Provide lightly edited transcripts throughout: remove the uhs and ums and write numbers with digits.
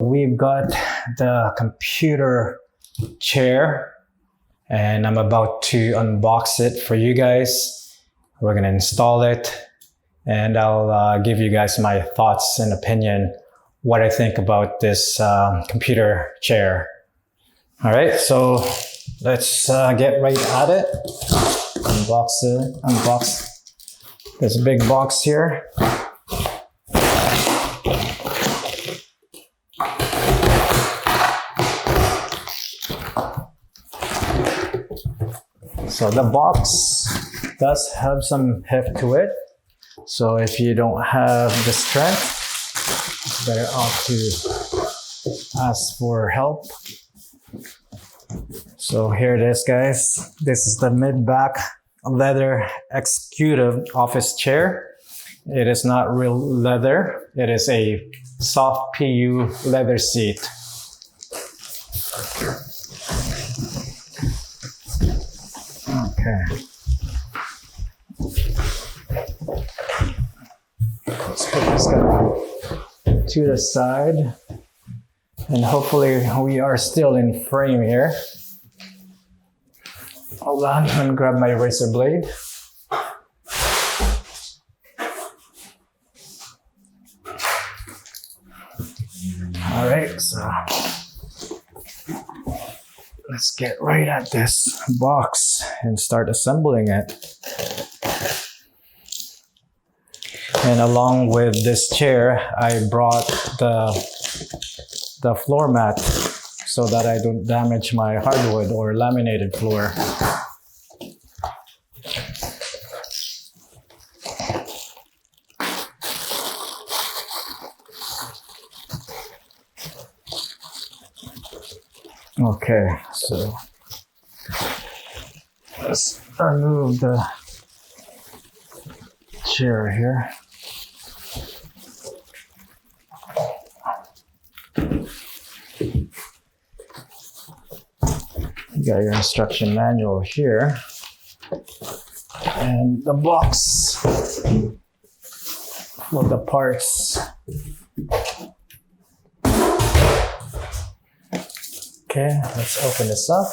We've got the computer chair and I'm about to unbox it for you guys. We're gonna install it and I'll give you guys my thoughts and opinion, what I think about this computer chair. All right, so let's get right at it. Unbox this big box here. So the box does have some heft to it. So if you don't have the strength, it's better off to ask for help. So here it is, guys. This is the mid-back leather executive office chair. It is not real leather. It is a soft PU leather seat. Okay. Let's put this guy to the side. And hopefully we are still in frame here. Hold on, I'm gonna grab my razor blade. All right, so let's get right at this box and start assembling it. And along with this chair, I brought the floor mat so that I don't damage my hardwood or laminated floor. Okay, so let's remove the chair here. You got your instruction manual here and the box for the parts. Okay, let's open this up.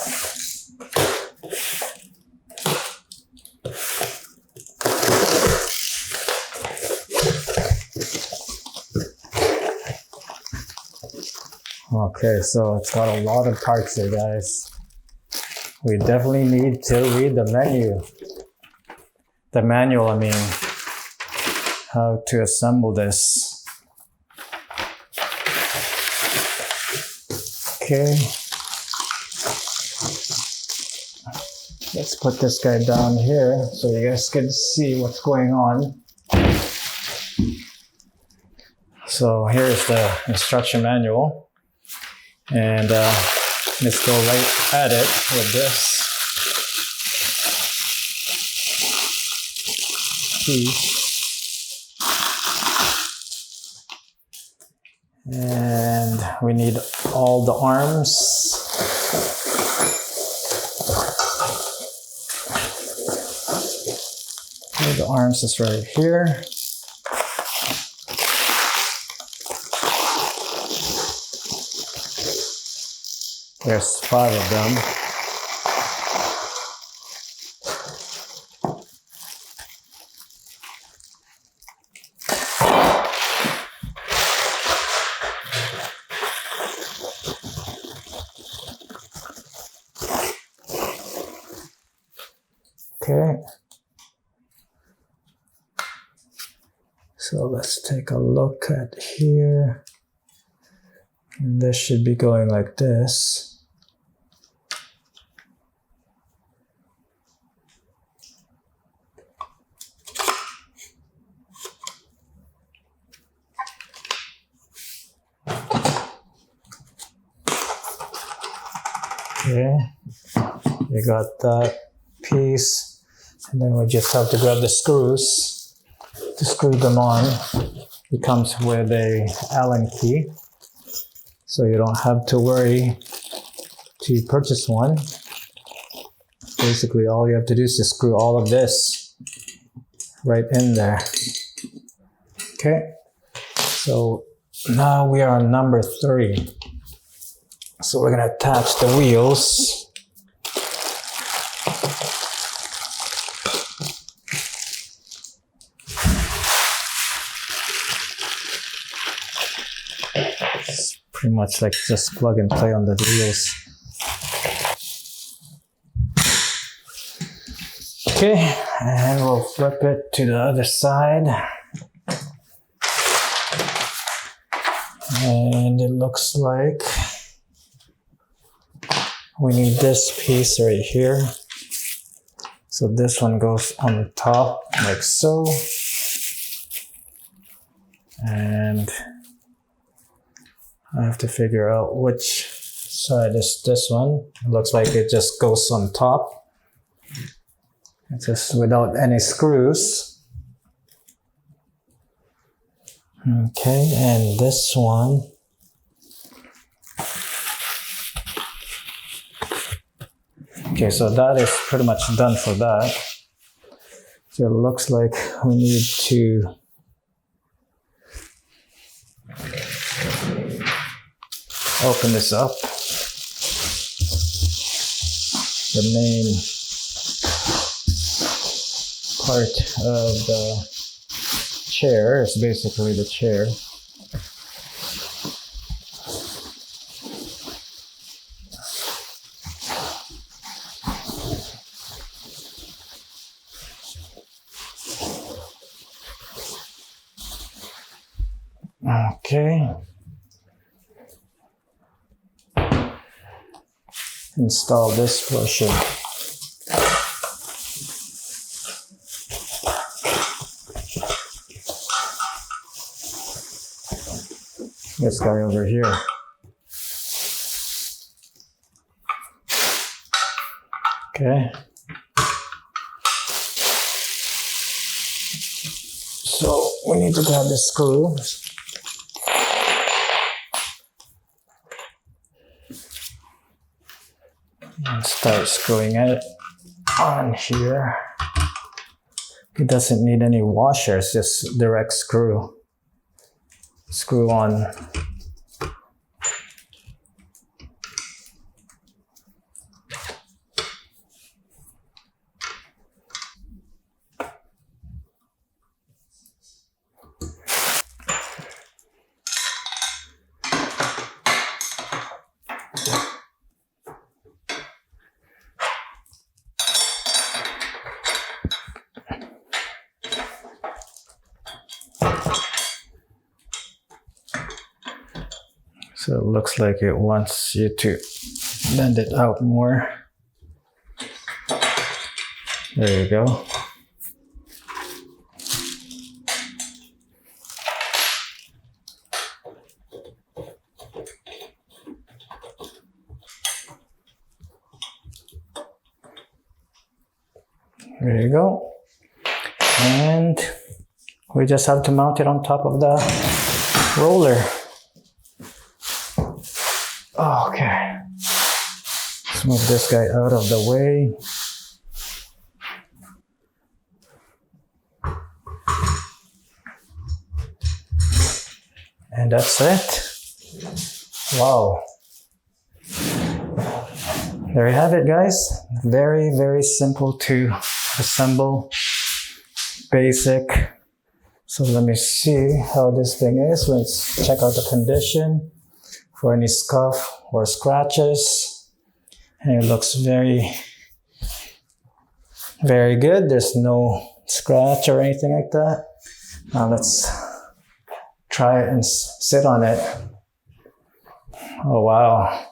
Okay, so it's got a lot of parts here, guys. We definitely need to read the menu. The manual, I mean, how to assemble this. Okay. Let's put this guy down here so you guys can see what's going on. So here's the instruction manual. And let's go right at it with this piece. And we need all the arms. The arms is right here. There's 5 of them. Okay. So let's take a look at here. And this should be going like this. Okay, you got that piece, and then we just have to grab the screws to screw them on. It comes with a Allen key, so you don't have to worry to purchase one. Basically, all you have to do is just screw all of this right in there. Okay, so Now we are on number 3. So we're gonna attach the wheels. It's pretty much like just plug and play on the wheels. Okay, and we'll flip it to the other side. And it looks like we need this piece right here. So this one goes on top like so. And I have to figure out which side is this one. It looks like it just goes on top. It's just without any screws. Okay, and this one. Okay, so that is pretty much done for that. So it looks like we need to open this up. The main part of the chair is basically the chair. Okay. Install this portion. This guy over here. Okay. So we need to grab the screw. And start screwing it on here. It doesn't need any washers, just direct screw. Screw on. So it looks like it wants you to bend it out more. There you go. There you go. And we just have to mount it on top of the roller. Okay. Let's move this guy out of the way. And that's it. Wow. There you have it, guys. Very, very simple to assemble. Basic. So let me see how this thing is. Let's check out the condition for any scuff or scratches. And it looks very, very good. There's no scratch or anything like that. Now let's try it and sit on it. Oh wow.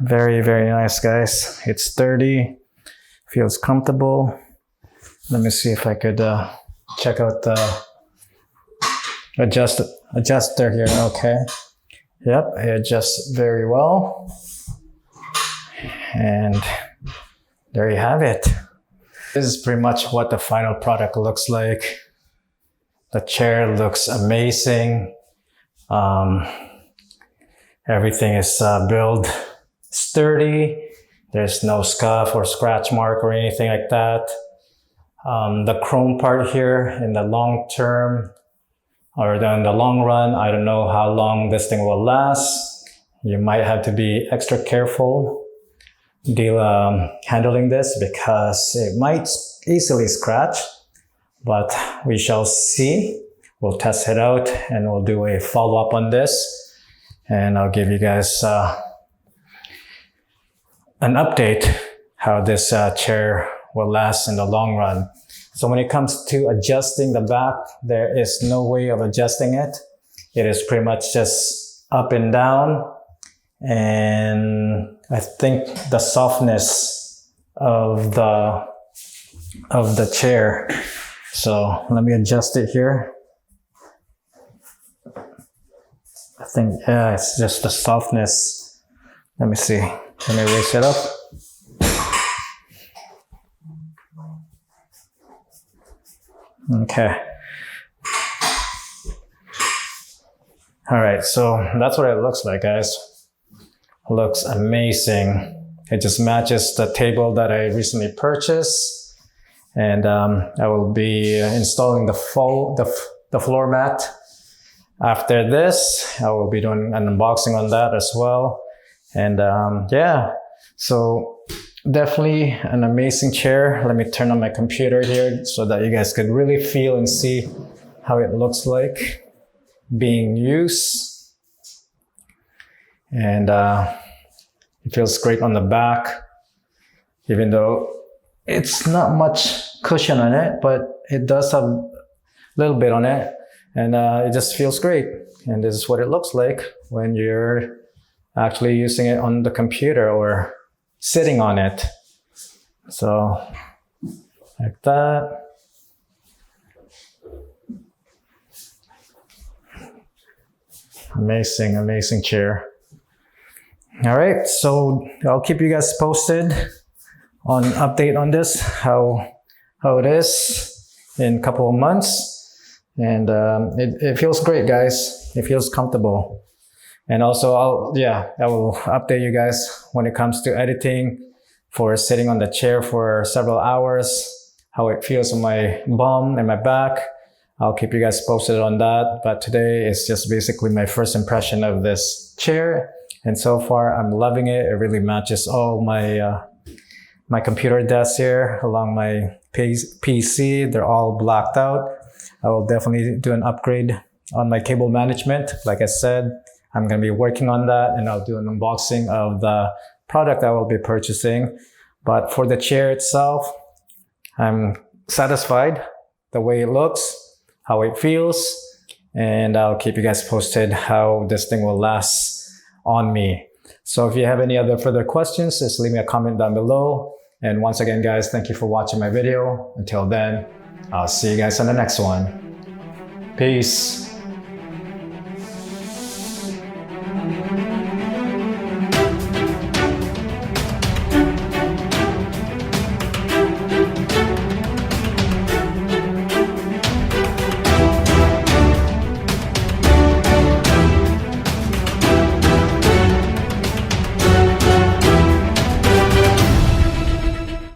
Very, very nice, guys. It's sturdy, feels comfortable. Let me see if I could check out the adjuster here. Okay. Yep, it adjusts very well. And there you have it. This is pretty much what the final product looks like. The chair looks amazing. Everything is built sturdy. There's no scuff or scratch mark or anything like that. The chrome part here in the long term or in the long run, I don't know how long this thing will last. You might have to be extra careful handling this because it might easily scratch, but we shall see. We'll test it out and we'll do a follow-up on this, and I'll give you guys an update how this chair will last in the long run. So when it comes to adjusting the back, there is no way of adjusting it. It is pretty much just up and down. And I think the softness of the chair. So let me adjust it here. I think, yeah, it's just the softness. Let me see. Let me raise it up. Okay. All right, so that's what it looks like, guys. It looks amazing. It just matches the table that I recently purchased. And I will be installing the floor mat. After this, I will be doing an unboxing on that as well. And yeah, so definitely an amazing chair. Let me turn on my computer here so that you guys can really feel and see how it looks like being used. And it feels great on the back, even though it's not much cushion on it, but it does have a little bit on it. And it just feels great. And this is what it looks like when you're actually using it on the computer or sitting on it. So like that. Amazing, amazing chair. All right, so I'll keep you guys posted on update on this, how it is in a couple of months. And it feels great, guys. It feels comfortable. And also, I will update you guys when it comes to editing for sitting on the chair for several hours, how it feels on my bum and my back. I'll keep you guys posted on that. But today is just basically my first impression of this chair. And so far, I'm loving it. It really matches all my my computer desk here along my PC. They're all blacked out. I will definitely do an upgrade on my cable management. Like I said, I'm going to be working on that, and I'll do an unboxing of the product I will be purchasing. But for the chair itself, I'm satisfied the way it looks, how it feels, and I'll keep you guys posted how this thing will last on me. So if you have any other further questions, just leave me a comment down below. And once again, guys, thank you for watching my video. Until then, I'll see you guys on the next one. Peace.